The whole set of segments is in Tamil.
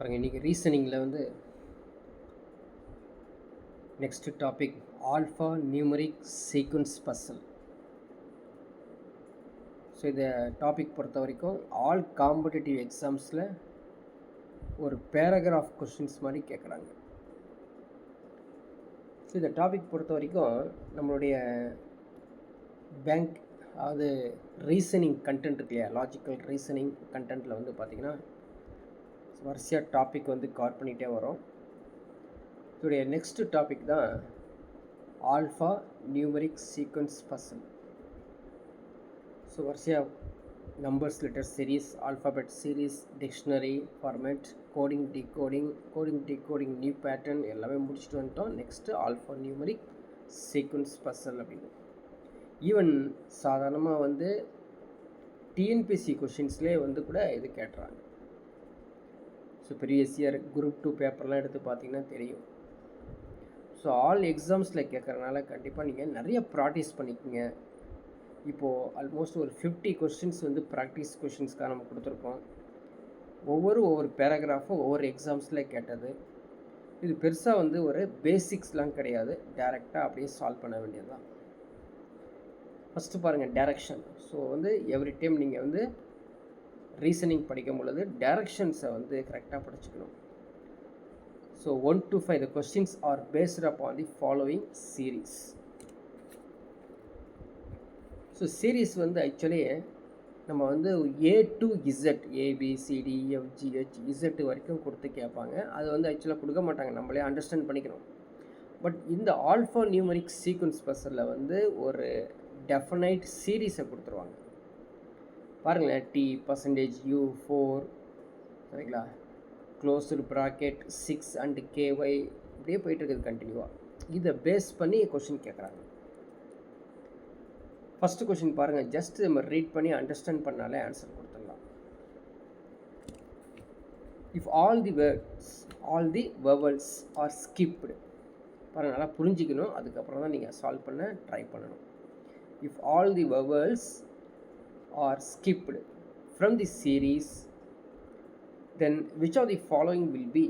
பாருங்கள், இன்றைக்கி ரீசனிங்கில் வந்து next topic alpha numeric sequence puzzle. So இந்த டாபிக் பொறுத்த வரைக்கும் ஆல் காம்படிட்டிவ் எக்ஸாம்ஸில் ஒரு பேராகிராஃப் கொஷின்ஸ் மாதிரி கேட்குறாங்க. ஸோ இந்த டாபிக் பொறுத்த வரைக்கும் நம்மளுடைய பேங்க், அதாவது ரீசனிங் கண்டென்ட் இருக்கு இல்லையா, லாஜிக்கல் ரீசனிங் கண்டென்ட்டில் வந்து பார்த்திங்கன்னா வரிசையாக டாபிக் வந்து கவர் பண்ணிகிட்டே வரும். இதோடைய நெக்ஸ்ட்டு டாபிக் தான் alpha numeric sequence puzzle. So வரிசையாக numbers, letter series, alphabet series, dictionary format, coding decoding new pattern எல்லாமே முடிச்சுட்டு வந்துட்டோம். Next alpha numeric sequence puzzle அப்படின்னு. ஈவன் சாதாரணமாக வந்து டிஎன்பிஎஸ்சி கொஷின்ஸ்லேயே வந்து கூட இது கேட்டுறாங்க. ஸோ ப்ரீவியஸ் இயர் குரூப் 2 பேப்பர்லாம் எடுத்து பார்த்தீங்கன்னா தெரியும். ஸோ ஆல் எக்ஸாம்ஸில் கேட்குறதுனால கண்டிப்பாக நீங்கள் நிறைய ப்ராக்டிஸ் பண்ணிக்கோங்க. இப்போது ஆல்மோஸ்ட் ஒரு 50 கொஸ்டின்ஸ் வந்து ப்ராக்டிஸ் கொஷின்ஸ்க்காக நம்ம கொடுத்துருக்கோம். ஒவ்வொரு பேராகிராஃபும் ஒவ்வொரு எக்ஸாம்ஸில் கேட்டது. இது பெருசாக வந்து ஒரு பேசிக்ஸ்லாம் கிடையாது, டைரெக்டாக அப்படியே சால்வ் பண்ண வேண்டியது தான். ஃபஸ்ட்டு பாருங்கள் டைரக்ஷன். ஸோ வந்து எவ்ரி டைம் நீங்கள் வந்து ரீசனிங் படிக்கும் பொழுது டைரக்ஷன்ஸை வந்து கரெக்டாக படிச்சுக்கணும். So 1 to 5 the questions are based upon the following series. So series வந்து ஆக்சுவலி நம்ம வந்து A to Z, ABCDEFGH வரைக்கும் கொடுத்து கேட்பாங்க. அது வந்து ஆக்சுவலாக கொடுக்க மாட்டாங்க, நம்மளே அண்டர்ஸ்டாண்ட் பண்ணிக்கணும். பட் இந்த ஆல்ஃபா நியூமரிக் சீக்வன்ஸ் பஸ்ஸில் வந்து ஒரு டெஃபினைட் சீரீஸை கொடுத்துருவாங்க. பாருங்களேன், T %U 4 சரிங்களா, க்ளோஸ்டு ப்ராக்கெட் 6 and KY இப்படியே போயிட்டுருக்குது கண்டினியூவாக. இதை பேஸ் பண்ணி கொஷின் கேட்குறாங்க. ஃபஸ்ட்டு கொஷின் பாருங்கள், ஜஸ்ட் நம்ம ரீட் பண்ணி அண்டர்ஸ்டாண்ட் பண்ணாலே ஆன்சர் கொடுத்துடலாம். If all the vowels are skipped, பாருங்கள் நல்லா புரிஞ்சிக்கணும், அதுக்கப்புறம் தான் நீங்கள் சால்வ் பண்ண ட்ரை பண்ணணும். If all the vowels are skipped from the series, then which of the following will be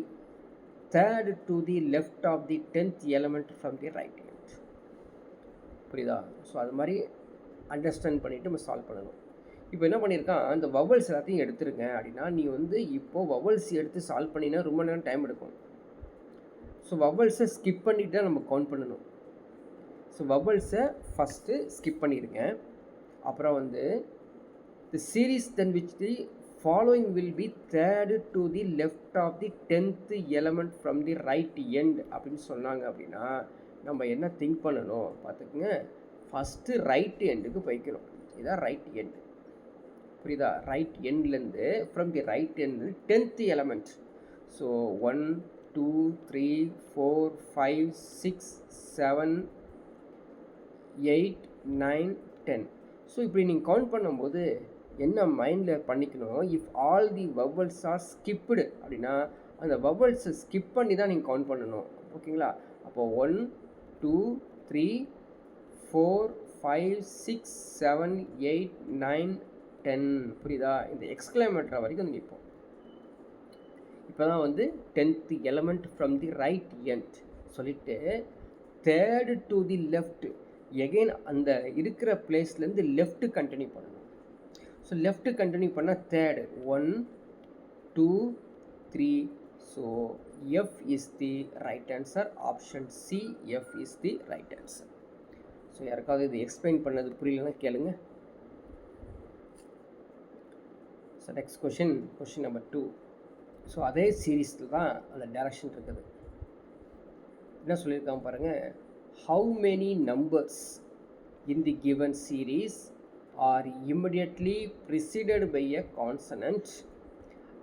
third to the left of the 10th element from the right hand? புரியுதா? ஸோ அது மாதிரி அண்டர்ஸ்டாண்ட் பண்ணிவிட்டு நம்ம சால்வ் பண்ணணும். இப்போ என்ன பண்ணியிருக்கான், அந்த வவல்ஸ் எல்லாத்தையும் எடுத்துருங்க அப்படின்னா, நீ வந்து இப்போது வவல்ஸ் எடுத்து சால்வ் பண்ணினா ரொம்ப நேரம் டைம் எடுக்கும். ஸோ வவல்ஸை ஸ்கிப் பண்ணிவிட்டு தான் நம்ம கவுண்ட் பண்ணணும். ஸோ வவல்ஸை ஃபஸ்ட்டு ஸ்கிப் பண்ணிடுங்க. அப்புறம் வந்து தி series then which the following will be third to the left of the 10th element from the right end அப்படின்னு சொன்னாங்க. அப்படின்னா நம்ம என்ன திங்க் பண்ணணும் பார்த்துக்குங்க, ஃபஸ்ட்டு ரைட் எண்டுக்கு போய்க்கணும். இதுதான் ரைட் எண்ட், புரியுதா? ரைட் எண்ட்லேருந்து from the right end 10th element. So 1 2 3 4 5 6 7 8 9 10. So இப்படி நீங்கள் கவுண்ட் பண்ணும்போது என்ன மைண்டில் பண்ணிக்கணும், if all the vowels are skipped அப்படின்னா அந்த வவல்ஸை ஸ்கிப் பண்ணி தான் நீங்கள் கவுண்ட் பண்ணணும். ஓகேங்களா? அப்போது 1 2 3 4 5 6 7 8 9 10 புரியுதா? இந்த எக்ஸ்க்ளமேட்டர் வரைக்கும் நிற்போம். இப்போ தான் வந்து 10th element from the right end சொல்லிவிட்டு third to the left, again அந்த இருக்கிற பிளேஸ்லேருந்து லெஃப்ட்டு கண்டினியூ பண்ணணும். ஸோ லெஃப்ட்டு கண்டினியூ பண்ணால் third 1 2 3. So F is the right answer. Option C, F is the right answer. So யாருக்காவது இது எக்ஸ்பிளைன் பண்ணது புரியலன்னா கேளுங்க. So next question number 2. So அதே சீரீஸில் தான் அந்த டைரக்ஷன் இருக்குது. என்ன சொல்லியிருக்காங்க பாருங்கள், how many numbers in the given series are immediately preceded by a consonant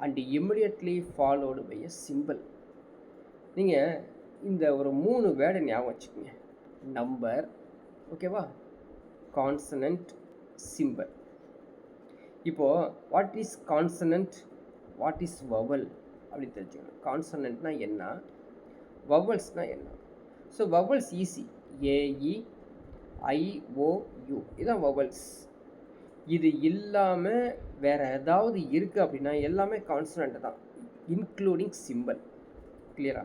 and immediately followed by a symbol. நீங்கள் இந்த ஒரு 3 வேர்டை ஞாபகம் வச்சுக்கோங்க, நம்பர், ஓகேவா, கான்சனன்ட், சிம்பிள். இப்போது what is consonant, what is vowel அப்படி தெரிஞ்சுக்கணும். கான்சனன்ட்னா என்ன, வவல்ஸ்னால் என்ன. So vowels easy, AE IOU இதுதான் வவல்ஸ். இது இல்லாமல் வேறு ஏதாவது இருக்குது அப்படின்னா எல்லாமே கான்சனண்ட் தான். Including simple. கிளியரா?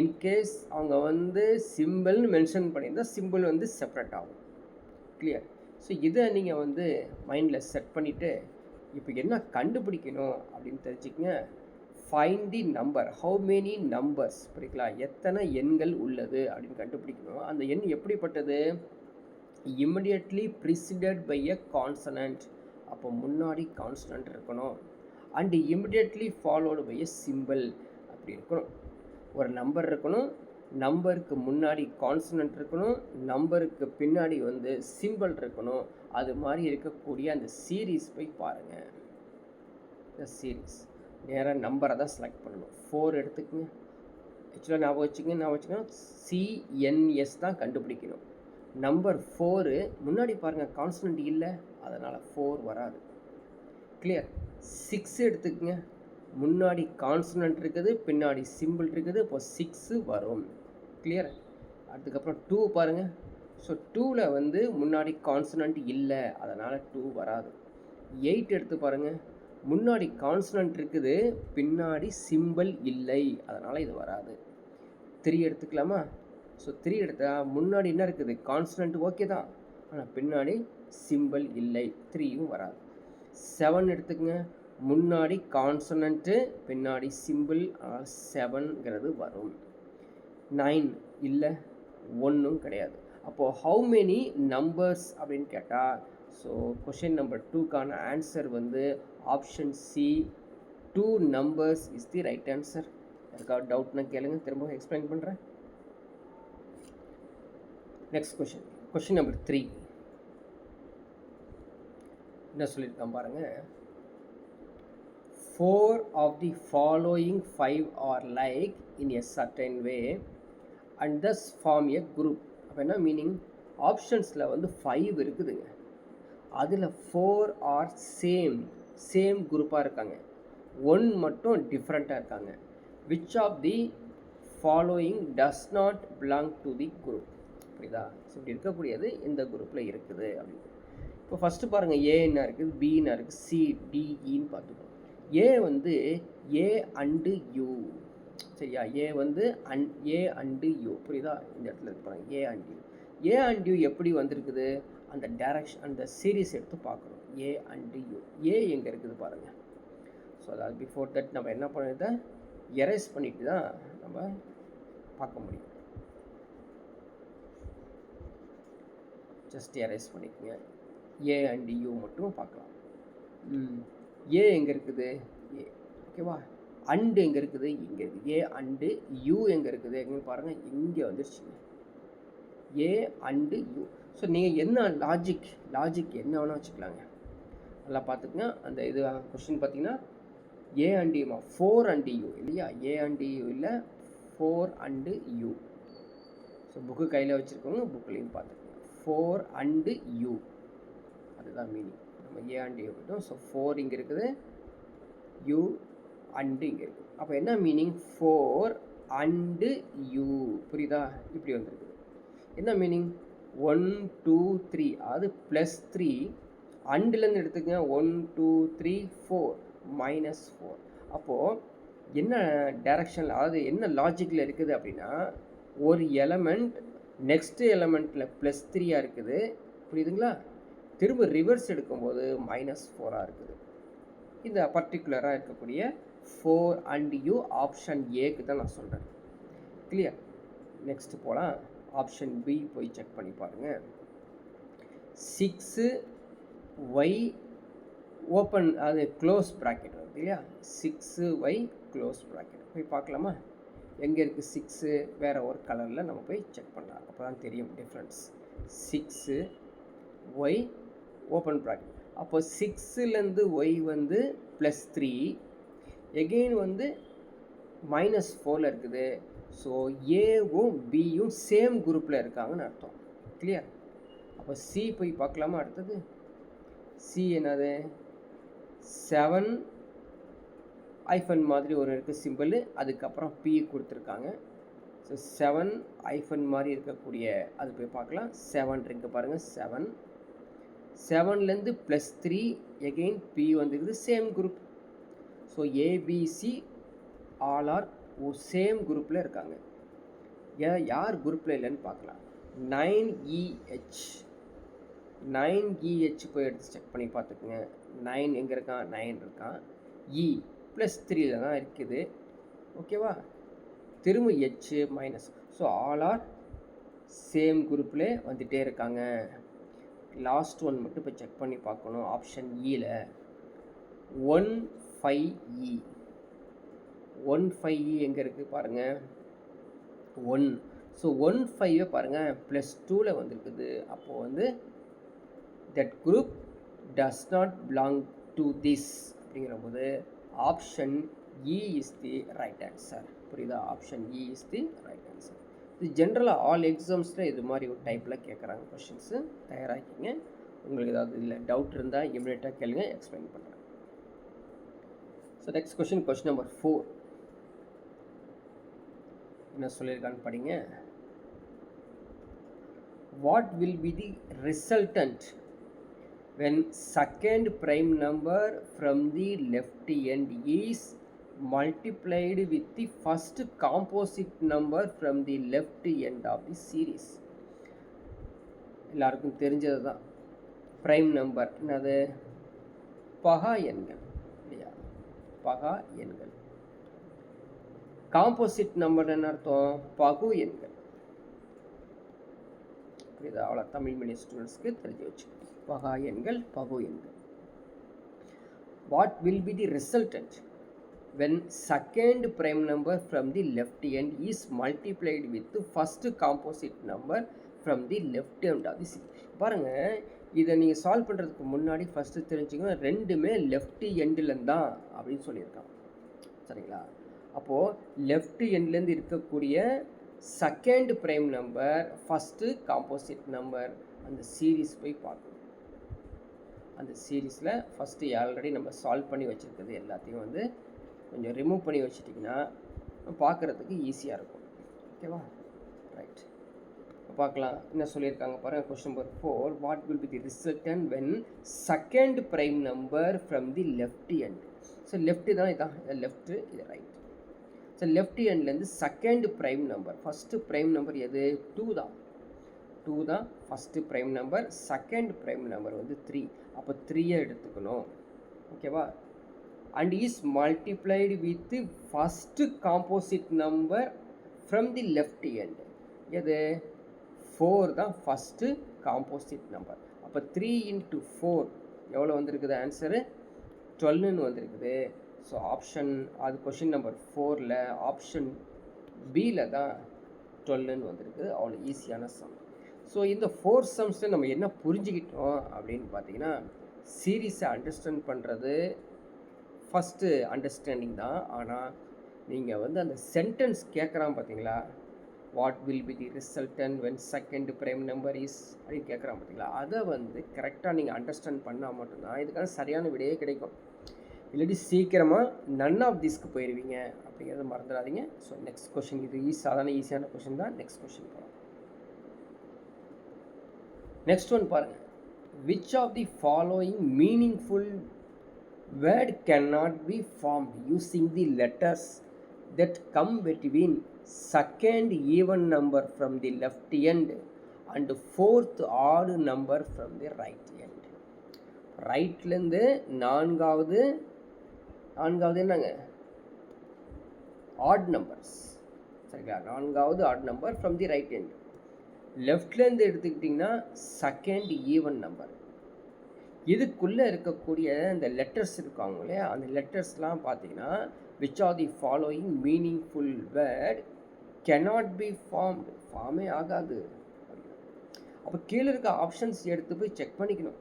இன்கேஸ் அவங்க வந்து சிம்பிள்னு மென்ஷன் பண்ணியிருந்தால் சிம்பிள் வந்து செப்பரேட் ஆகும். கிளியர்? ஸோ இதை நீங்கள் வந்து மைண்டில் செட் பண்ணிவிட்டு இப்போ என்ன கண்டுபிடிக்கணும் அப்படின்னு தெரிஞ்சுக்கங்க. Find the number, how many numbers, புரியுங்களா? எத்தனை எண்கள் உள்ளது அப்படின்னு கண்டுபிடிக்கணும். அந்த எண் எப்படிப்பட்டது? Immediately preceded by a consonant, அப்போ முன்னாடி கான்சனன்ட் இருக்கணும். And immediately followed by a symbol, அப்படி இருக்கணும். ஒரு நம்பர் இருக்கணும், நம்பருக்கு முன்னாடி கான்சனன்ட் இருக்கணும், நம்பருக்கு பின்னாடி வந்து சிம்பிள் இருக்கணும். அது மாதிரி இருக்கக்கூடிய அந்த சீரீஸ் போய் பாருங்கள். இந்த சீரீஸ் நேராக நம்பரை தான் செலக்ட் பண்ணணும். 4 எடுத்துக்கங்க. ஆக்சுவலாக ஞாபகம் வச்சுக்கோங்க, சிஎன்எஸ் தான் கண்டுபிடிக்கணும். நம்பர் 4 முன்னாடி பாருங்கள் கான்சனன்ட் இல்லை, அதனால் 4 வராது. கிளியர்? 6 எடுத்துக்கங்க. முன்னாடி கான்சனன்ட் இருக்குது, பின்னாடி சிம்பிள் இருக்குது, இப்போ 6 வரும். கிளியர்? அதுக்கப்புறம் 2 பாருங்கள். ஸோ 2ல் வந்து முன்னாடி கான்சனன்ட் இல்லை, அதனால் 2 வராது. 8 எடுத்து பாருங்கள். முன்னாடி கான்சனன்ட் இருக்குது, பின்னாடி சிம்பிள் இல்லை, அதனால் இது வராது. 3 எடுத்துக்கலாமா? ஸோ 3 எடுத்தால் முன்னாடி என்ன இருக்குது? கான்சனன்ட் ஓகே தான், ஆனால் பின்னாடி சிம்பிள் இல்லை, 3யும் வராது. 7 எடுத்துக்கங்க. முன்னாடி கான்சனன்ட்டு, பின்னாடி சிம்பிள், 7ங்கிறது வரும். 9 இல்லை, 1ம் கிடையாது. அப்போது ஹவு மெனி நம்பர்ஸ் அப்படின்னு கேட்டால், ஸோ கொஷின் நம்பர் 2க்கான ஆன்சர் வந்து option C, 2 numbers is the right answer. யாருக்காவது டவுட்னா கேளுங்க, திரும்ப எக்ஸ்பிளைன் பண்ணுறேன். நெக்ஸ்ட் கொஷின் நம்பர் 3 என்ன சொல்லியிருக்கான் பாருங்கள். 4 of the following 5 are like in a certain way and thus form a group. அப்போ என்ன மீனிங்? ஆப்ஷன்ஸில் வந்து 5 இருக்குதுங்க, அதில் 4 ஆர் சேம் குரூப்பாக இருக்காங்க, 1 மட்டும் டிஃப்ரெண்ட்டாக இருக்காங்க. Which of the following does not belong to the group? புரியுதா? ஸோ இப்படி இருக்கக்கூடியது இந்த குரூப்பில் இருக்குது அப்படின்னு. இப்போ ஃபஸ்ட்டு பாருங்கள், ஏ என்ன இருக்குது, பி என்ன இருக்குது, சி டிஇன்னு பார்த்துக்கோங்க. ஏ வந்து ஏ அண்டு யூ, சரியா? ஏ வந்து ஏ அண்டு யூ, புரியுதா? இந்த இடத்துல இருக்கு பாருங்க, A and you. A and you எப்படி வந்திருக்குது? அந்த டைரக்ஷன், அந்த சீரீஸ் எடுத்து பார்க்கணும். ஏ அண்டு யூ, ஏ எங்கே இருக்குது பாருங்கள். ஸோ அதாவது பிஃபோர் தட் நம்ம என்ன பண்ணுறத எரேஸ் பண்ணிட்டு தான் நம்ம பார்க்க முடியும். ஜஸ்ட் எரேஸ் பண்ணிக்கோங்க, ஏ அண்டு யூ மட்டும் பார்க்கலாம். ஏ எங்கே இருக்குது? ஏ, ஓகேவா? அண்டு எங்கே இருக்குது? இங்கே இருக்குது. ஏ அண்டு யூ எங்கே இருக்குது? எங்கேன்னு பாருங்கள், இங்கே வந்துருச்சுங்க, ஏ அண்டு யூ. ஸோ நீங்கள் என்ன லாஜிக் என்ன வேணால் வச்சுக்கலாங்க, நல்லா பார்த்துக்குங்க. அந்த இது கொஸ்டின் பார்த்தீங்கன்னா A and Yuma, 4 and you இல்லையா? ஏ அண்டு யூ இல்லை, 4 அண்டு யூ. ஸோ புக்கு கையில் வச்சுருக்கோங்க, புக்கிலையும் பார்த்துக்குங்க, 4 அண்டு யூ, அதுதான் மீனிங். நம்ம ஏ அண்டு யூ கிட்டோம். ஸோ 4 இங்கே இருக்குது, யூ அண்டு இங்கே இருக்குது. அப்போ என்ன மீனிங்? 4 அண்டு யூ, புரியுதா? இப்படி வந்துருக்குது. என்ன மீனிங்? 1 2 3, அதாவது +3 அண்டுலேருந்து எடுத்துக்கங்க. 1 2 3 4 -4. அப்போது என்ன டைரக்ஷனில், அதாவது என்ன லாஜிக்கில் இருக்குது அப்படின்னா, ஒரு எலமெண்ட் நெக்ஸ்ட்டு எலமெண்ட்டில் +3 இருக்குது, புரியுதுங்களா? திரும்ப ரிவர்ஸ் எடுக்கும்போது -4 இருக்குது. இந்த பர்டிகுலராக இருக்கக்கூடிய 4 அண்ட் யூ ஆப்ஷன் ஏக்கு தான் நான் சொல்கிறேன். கிளியர்? நெக்ஸ்ட் போகலாம். ஆப்ஷன் பி போய் செக் பண்ணி பாருங்கள். 6y ஓப்பன், அது க்ளோஸ் ப்ராக்கெட் வருது இல்லையா? 6y க்ளோஸ் ப்ராக்கெட் போய் பார்க்கலாமா? எங்கே இருக்குது 6? வேறு ஒரு கலரில் நம்ம போய் செக் பண்ணலாம், அப்போ தான் தெரியும் டிஃப்ரென்ஸ். 6y open bracket. அப்போ 6லேருந்து y வந்து +3, எகெயின் வந்து -4ல் இருக்குது. ஸோ ஏவும் பியும் சேம் குரூப்பில் இருக்காங்கன்னு அர்த்தம். கிளியர்? அப்போ சி போய் பார்க்கலாமா? அடுத்தது சி என்னது? 7 ஐஃபன் மாதிரி ஒரு இருக்குது சிம்பிள், அதுக்கப்புறம் பி கொடுத்துருக்காங்க. ஸோ 7 ஐஃபன் மாதிரி இருக்கக்கூடிய அது போய் பார்க்கலாம். 7 இருக்குது பாருங்கள், 7லேருந்து +3 எகெயின் பி வந்துருக்குது, same group. So ABC all R same குரூப்பில் இருக்காங்க. யார் குரூப்பில் இல்லைன்னு பார்க்கலாம். 9EH 9EH போய் எடுத்து செக் பண்ணி பார்த்துக்குங்க. 9 எங்கே இருக்கான்? 9 இருக்கான். E +3 தான் இருக்குது. ஓகேவா? திரும்ப H minus. So all R same குரூப்பில் வந்துகிட்டே இருக்காங்க. லாஸ்ட் ஒன் மட்டும் இப்போ செக் பண்ணி பார்க்கணும். ஆப்ஷன் ஈல 15E 15E எங்கே இருக்குது பாருங்கள். 1. ஸோ 15 பாருங்கள் +2ல் வந்துருக்குது. அப்போது வந்து that group does not belong to this அப்படிங்கிற போது option E is the right answer. புரியுதா? Option E is the right answer. இது ஜென்ரலாக ஆல் எக்ஸாம்ஸில் இது மாதிரி ஒரு டைப்பில் கேட்குறாங்க கொஷின்ஸு. தயாராகிக்கிங்க. உங்களுக்கு ஏதாவது இல்லை டவுட் இருந்தால் இமீடியட்டாக கேளுங்க, எக்ஸ்பிளைன் பண்ணுறேன். ஸோ நெக்ஸ்ட் கொஷின் நம்பர் 4 என்ன சொல்லியிருக்கான்னு படிங்க. What will be the resultant when second prime number from the left end is multiplied with the first composite number from the left end of the series. எல்லாருக்கும் தெரிஞ்சது தான். ப்ரைம் நம்பர் என்னது? பகா எண்கள் இல்லையா? பகா எண்கள். காம்போசிட் நம்பர் என்ன அர்த்தம்? பகு எண்கள். புரியுதா? அவ்வளோ தமிழ் மீடியம் ஸ்டூடெண்ட்ஸ்க்கு தெரிஞ்சு வச்சுக்கோங்க. பகா எண்கள், பகு எண்கள். What will be the resultant when second prime number from the left end is multiplied with the first composite number from the left end of the series. பாருங்க, இதை நீங்கள் சால்வ் பண்ணுறதுக்கு முன்னாடி ஃபஸ்ட்டு தெரிஞ்சுக்கணும், ரெண்டுமே லெஃப்ட் எண்ட்லேருந்து தான் அப்படின்னு சொல்லியிருக்காங்க. சரிங்களா? அப்போது லெஃப்ட் எண்ட்லேருந்து இருக்கக்கூடிய second prime number first composite number அந்த சீரீஸ் போய் பார்க்கணும். அந்த சீரீஸில் ஃபஸ்ட்டு ஆல்ரெடி நம்ம சால்வ் பண்ணி வச்சுருக்கிறது எல்லாத்தையும் வந்து கொஞ்சம் ரிமூவ் பண்ணி வச்சுட்டிங்கன்னா பார்க்குறதுக்கு ஈஸியாக இருக்கும். ஓகேவா? ரைட். இப்போ பார்க்கலாம் என்ன சொல்லியிருக்காங்க பாருங்கள். Question number 4. What will be the resultant when second prime number from the left end. So left தான் இதான், லெஃப்ட்டு இது ரைட். ஸோ லெஃப்ட் எண்ட்லேருந்து second prime number, first prime number எது? 2 தான். 2 தான் first prime number. Second prime number வந்து 3. அப்போ 3யை எடுத்துக்கணும். ஓகேவா? and is multiplied with the first composite number from the left end. எது? 4 தான் ஃபஸ்ட்டு காம்போசிட் நம்பர். அப்போ 3 × 4 எவ்வளோ வந்திருக்குது? ஆன்சரு 12ன்னு வந்திருக்குது. ஸோ ஆப்ஷன் அது கொஷின் நம்பர் 4ல் ஆப்ஷன் பியில் தான் 12ன்னு வந்திருக்குது. அவ்வளோ ஈஸியான சம். ஸோ இந்த 4 சம்ஸில் நம்ம என்ன புரிஞ்சுக்கிட்டோம் அப்படின்னு பார்த்தீங்கன்னா, சீரீஸை அண்டர்ஸ்டாண்ட் பண்ணுறது ஃபஸ்ட்டு அண்டர்ஸ்டாண்டிங் தான். ஆனால் நீங்கள் வந்து அந்த சென்டென்ஸ் கேட்குறான் பார்த்தீங்களா, what will be the resultant when second prime number is அப்படின்னு கேட்குறான் பார்த்தீங்களா, அதை வந்து கரெக்டாக நீங்கள் அண்டர்ஸ்டாண்ட் பண்ணால் மட்டும்தான் இதுக்கான சரியான விடையே கிடைக்கும். இல்லாட்டி சீக்கிரமாக நன் ஆஃப் திஸ்க்கு போயிடுவீங்க அப்படிங்கிறத மறந்துடாதீங்க. ஸோ நெக்ஸ்ட் கொஷின், இது சாதாரண ஈஸியான கொஷின் தான். நெக்ஸ்ட் கொஷின் போகலாம். நெக்ஸ்ட் ஒன் பாருங்கள். Which of the following meaningful word cannot be formed using the letters that come between second even number from the left end and fourth odd number from the right end. ரைட்லேருந்து நான்காவது என்னங்க? Odd numbers. சரிங்களா? நான்காவது odd number from the right end. லெஃப்ட்லேருந்து எடுத்துக்கிட்டிங்கன்னா செகண்ட் ஈவன் நம்பர். இதுக்குள்ளே இருக்கக்கூடிய இந்த லெட்டர்ஸ் இருக்காங்க இல்லையா, அந்த லெட்டர்ஸ்லாம் பார்த்தீங்கன்னா which are the following meaningful word cannot be formed, ஃபார்மே ஆகாது. அப்போ கீழே இருக்க ஆப்ஷன்ஸ் எடுத்து போய் செக் பண்ணிக்கணும்,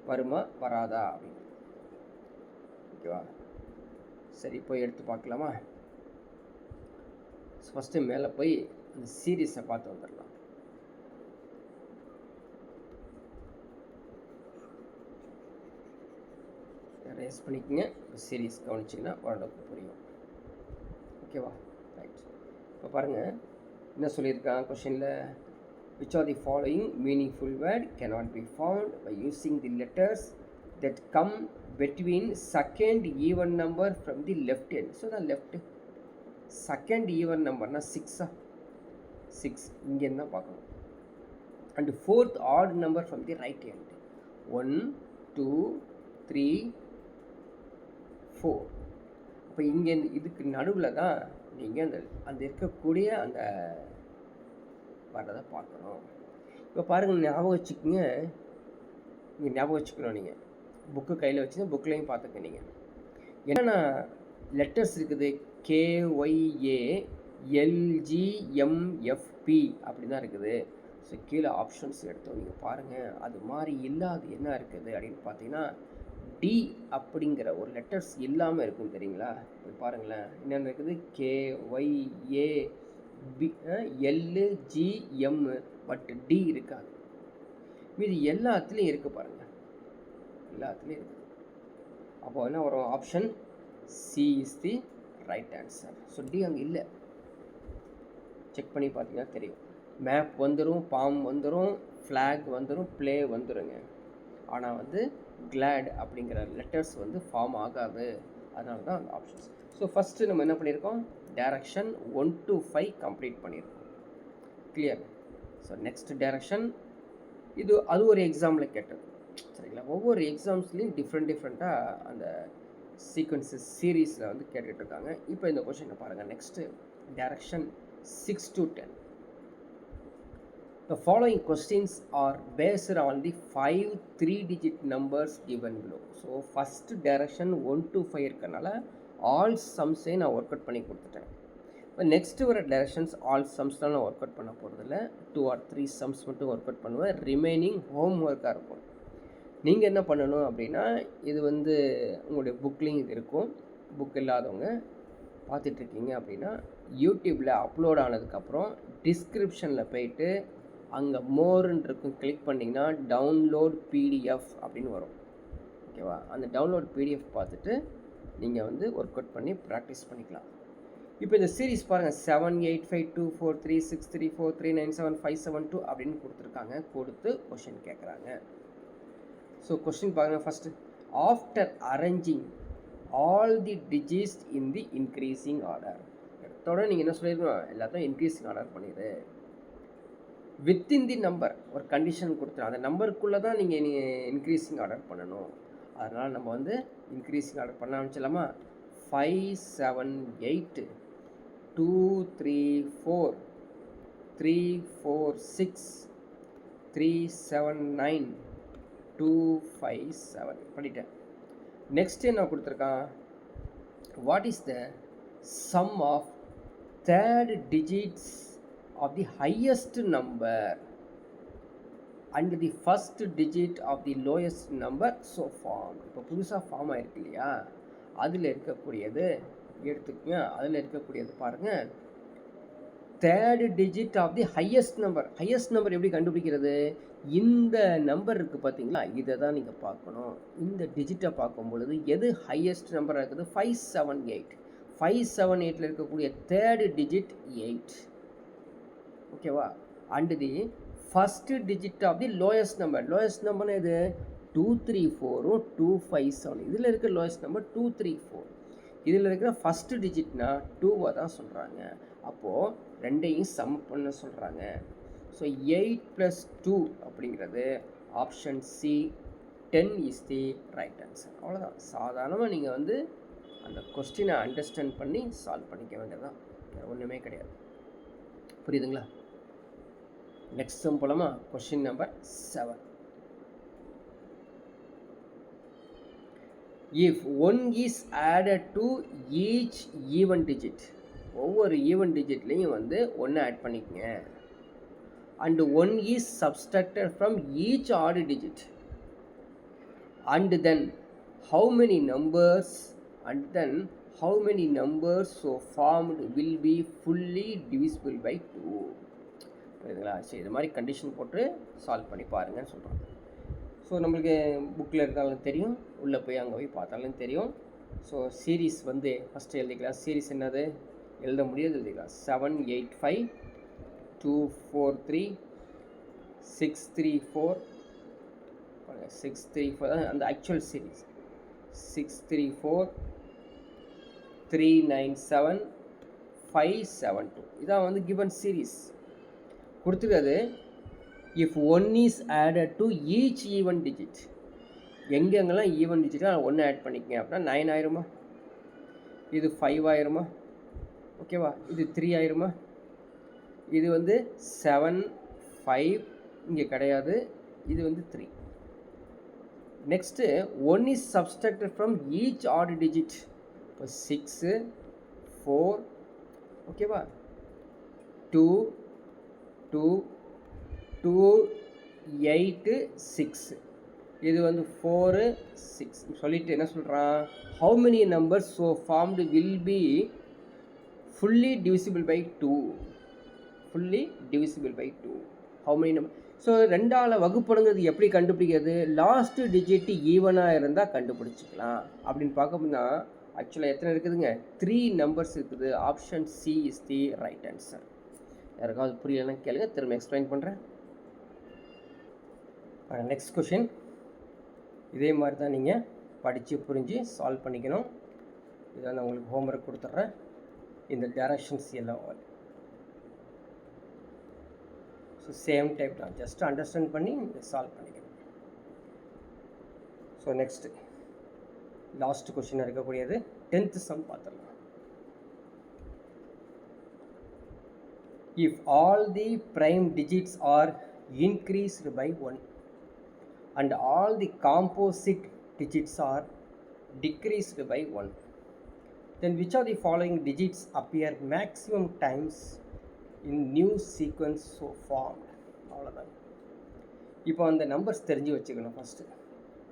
வருமா வராதா அப்படின்னு. ஓகேவா? சரி, போய் எடுத்து பார்க்கலாமா? ஃபஸ்ட்டு மேலே போய் அந்த சீரீஸை பார்த்து வந்துடலாம். ரேஸ் பண்ணிக்கோங்க. சீரீஸ் கவனிச்சிங்கன்னா ஓரளவுக்கு புரியும். ஓகேவா? ரைட். இப்போ பாருங்கள் என்ன சொல்லியிருக்காங்க கொஷினில். Which are the following meaningful word cannot be found by using the letters that come between second even number from the left end. So the left second even number na 6 இங்க என்ன பார்க்கணும். And fourth odd number from the right end. 1 2 3 4. அப்போ இங்கே இதுக்கு நடுவில் தான் நீங்கள் அந்த இருக்கக்கூடிய அந்த வர்றதை பார்க்கணும். இப்போ பாருங்கள், ஞாபகம் வச்சுக்கோங்க. இங்கே ஞாபகம் வச்சுக்கணும். நீங்கள் புக்கு கையில் வச்சுன்னா புக்லேயும் பார்த்துக்க. நீங்கள் என்னென்னா லெட்டர்ஸ் இருக்குது, KYA LGMFP அப்படி தான் இருக்குது. ஸோ கீழே ஆப்ஷன்ஸ் எடுத்தோம், நீங்கள் பாருங்கள். அது மாதிரி இல்லாது என்ன இருக்குது அப்படின்னு பார்த்தீங்கன்னா டி அப்படிங்கிற ஒரு லெட்டர்ஸ் இல்லாமல் இருக்கும், தெரியுங்களா? இப்போ பாருங்களேன், என்னென்ன இருக்குது, KYA LGM, பட் டி இருக்காது. மீது எல்லாத்துலேயும் இருக்குது பாருங்கள், எல்லாத்துலேயும் இருக்குது. அப்போ என்ன வரும், option C is the right answer. So D அங்கே இல்லை. செக் பண்ணி பார்த்தீங்கன்னா தெரியும். மேப் வந்துடும், பாம் வந்துடும், ஃப்ளாக் வந்துடும், ப்ளே வந்துடுங்க. ஆனால் வந்து கிளாட் அப்படிங்கிற லெட்டர்ஸ் வந்து ஃபார்ம் ஆகாது. அதனால தான் அந்த ஆப்ஷன்ஸ். ஸோ ஃபஸ்ட்டு நம்ம என்ன பண்ணியிருக்கோம், டைரக்ஷன் 1 to 5 கம்ப்ளீட் பண்ணியிருக்கோம். கிளியர்? ஸோ நெக்ஸ்ட் டைரக்ஷன் அது ஒரு எக்ஸாமில் கேட்டது, சரிங்களா? ஒவ்வொரு எக்ஸாம்ஸ்லேயும் டிஃப்ரெண்ட்டாக அந்த சீக்வன்சஸ் சீரீஸில் வந்து கேட்டுட்ருக்காங்க. இப்போ இந்த கொஷினை பாருங்கள். Next direction 6 to 10. The following questions are based on the 5 3-digit numbers given below. So first direction 1 to 5 இருக்கனால all sums நான் ஒர்க் அவுட் பண்ணி கொடுத்துட்டேன். இப்போ நெக்ஸ்ட் வர டைரக்ஷன்ஸ் ஆல் சம்ஸ்லாம் நான் ஒர்க் அவுட் பண்ண போகிறதில்ல. 2 or 3 சம்ஸ் மட்டும் ஒர்க் அவுட் பண்ணுவேன். ரிமைனிங் ஹோம் ஒர்க்காக இருக்கும். நீங்கள் என்ன பண்ணணும் அப்படின்னா, இது வந்து உங்களுடைய புக்லேயும் இது இருக்கும். புக் இல்லாதவங்க பார்த்துட்ருக்கீங்க அப்படின்னா யூடியூப்பில் அப்லோட் ஆனதுக்கப்புறம் டிஸ்கிரிப்ஷனில் போயிட்டு அங்கே மோர்ன்னு இருக்கும், கிளிக் பண்ணிங்கன்னா டவுன்லோட் PDF அப்படின்னு வரும். ஓகேவா? அந்த டவுன்லோட் PDF பார்த்துட்டு நீங்கள் வந்து ஒர்க் அவுட் பண்ணி ப்ராக்டிஸ் பண்ணிக்கலாம். இப்போ இந்த சீரீஸ் பாருங்கள், 7 8 5 2 4 3 6 3 4 3 9 7 5 7 2 அப்படின்னு கொடுத்துருக்காங்க. கொடுத்து கொஷின் கேட்குறாங்க. ஸோ கொஷின் பாருங்கள். First, after arranging all the digits in the increasing order. எடுத்தோட நீங்கள் என்ன சொல்லியிருக்கணும், எல்லாத்தையும் இன்க்ரீஸிங் ஆர்டர் பண்ணிடு. வித்தின் தி நம்பர் ஒரு கண்டிஷன் கொடுத்துரும், அந்த நம்பருக்குள்ளே தான் நீங்கள் இன்க்ரீஸிங் ஆர்டர் பண்ணணும். அதனால் நம்ம வந்து இன்க்ரீஸிங் ஆர்டர் பண்ண ஆரம்பிச்சிடலாமா? 5 7 8 2 3 4 3 4 6 3 7 9 2 5 7 பண்ணிட்டேன். நெக்ஸ்ட் என்ன கொடுத்துருக்கான், what is the sum of third digits of the highest number and the first digit of the lowest number so formed. இப்போ புதுசாக ஃபார்ம் ஆகிருக்கு இல்லையா, அதில் இருக்கக்கூடியது எடுத்துக்கோங்க. அதில் இருக்கக்கூடியது பாருங்கள், third digit of the highest number. Highest number எப்படி கண்டுபிடிக்கிறது, இந்த நம்பர் இருக்குது பார்த்தீங்களா, இதை தான் நீங்கள் பார்க்கணும். இந்த டிஜிட்டை பார்க்கும் பொழுது எது ஹையஸ்ட் நம்பராக இருக்குது, 5 7 8. 5 7 8ல் இருக்கக்கூடிய தேர்டு டிஜிட் 8. ஓகேவா? And the first digit of the lowest number. Lowest நம்பர்னு எது, 2 3 4 2 5 7. இதில் இருக்கிற லோயஸ்ட் நம்பர் 2 3 4. இதில் இருக்கிற ஃபஸ்ட்டு டிஜிட்னா 2 தான் சொல்கிறாங்க. அப்போது ரெண்டையும் சம் பண்ண சொல்கிறாங்க. ஸோ 8 + 2 அப்படிங்கிறது option C 10 is the right answer. அவ்வளோதான். சாதாரணமாக நீங்கள் வந்து அந்த கொஸ்டினை அண்டர்ஸ்டாண்ட் பண்ணி சால்வ் பண்ணிக்க வேண்டியதான், வேறு ஒன்றுமே கிடையாது. புரியுதுங்களா? நெக்ஸ்ட் சம் போலாமா? Question number 7. If 1 is added to each even digit, ஒவ்வொரு ஈவன் டிஜிட்லேயும் வந்து 1 ஆட் பண்ணிக்கங்க. And 1 is subtracted from each odd digit, and then how many numbers so formed will be fully divisible by 2. புரியுதுங்களா? சரி, இது மாதிரி கண்டிஷன் போட்டு சால்வ் பண்ணி பாருங்கன்னு சொல்கிறோம். ஸோ நம்மளுக்கு புக்கில் இருந்தாலும் தெரியும், உள்ளே போய் அங்கே போய் பார்த்தாலும் தெரியும். ஸோ சீரீஸ் வந்து ஃபஸ்ட்டு எழுதிக்கலாம். சீரீஸ் என்னது, எழுத முடியாது, எழுதிக்கலாம். 7 8 5 2 4 3 6 3 4 6 3 4 அந்த ஆக்சுவல் சீரீஸ். 634 397 572. இதான் வந்து given series கொடுத்துருக்காது. if 1 is added to each even digit, எங்கெங்கெல்லாம் ஈவன் டிஜிட்டோ 1 ஆட் பண்ணிக்கங்க. அப்படின்னா 9 ஆயிருமா, இது 5 ஆயிருமா, ஓகேவா, இது 3 ஆயிருமா, இது வந்து 7 5 இங்கே கிடையாது, இது வந்து 3. Next 1 is subtracted from each odd digit. இப்போ 6 4, ஓகேவா, 2 2 2 8 6, இது வந்து 4 6 சொல்லிட்டு என்ன சொல்கிறான், how many numbers so formed will be fully divisible by 2, fully divisible by 2, how many number. So 2ஆல் வகுப்படுங்கிறது எப்படி கண்டுபிடிக்கிறது, லாஸ்ட்டு டிஜிட் ஈவனாக இருந்தால் கண்டுபிடிச்சிக்கலாம். அப்படின்னு பார்க்கணும்னா ஆக்சுவலாக எத்தனை இருக்குதுங்க, 3 நம்பர்ஸ் இருக்குது. Option C is the right answer. யாருக்காவது புரியலன்னா கேளுங்க, திரும்ப எக்ஸ்பிளைன் பண்ணுறேன். நெக்ஸ்ட் கொஷின் இதே மாதிரி தான் நீங்கள் படித்து புரிஞ்சு சால்வ் பண்ணிக்கணும். இதை நான் உங்களுக்கு ஹோம்ஒர்க் கொடுத்துட்றேன். இந்த டைரக்ஷன்ஸ் எல்லாம் ஸோ சேம் டைப் தான், ஜஸ்ட் அண்டர்ஸ்டாண்ட் பண்ணி சால்வ் பண்ணிக்கணும். ஸோ நெக்ஸ்ட்டு லாஸ்ட் கொஷின் இருக்கக்கூடியது 10th சம் பார்த்துடலாம். If all the prime digits R increased by 1 and all the composite digits are decreased by 1, then which of the following digits appear maximum times in new sequence so formed. அவ்வளோதான். இப்போ அந்த நம்பர்ஸ் தெரிஞ்சு வச்சுக்கணும். ஃபஸ்ட்டு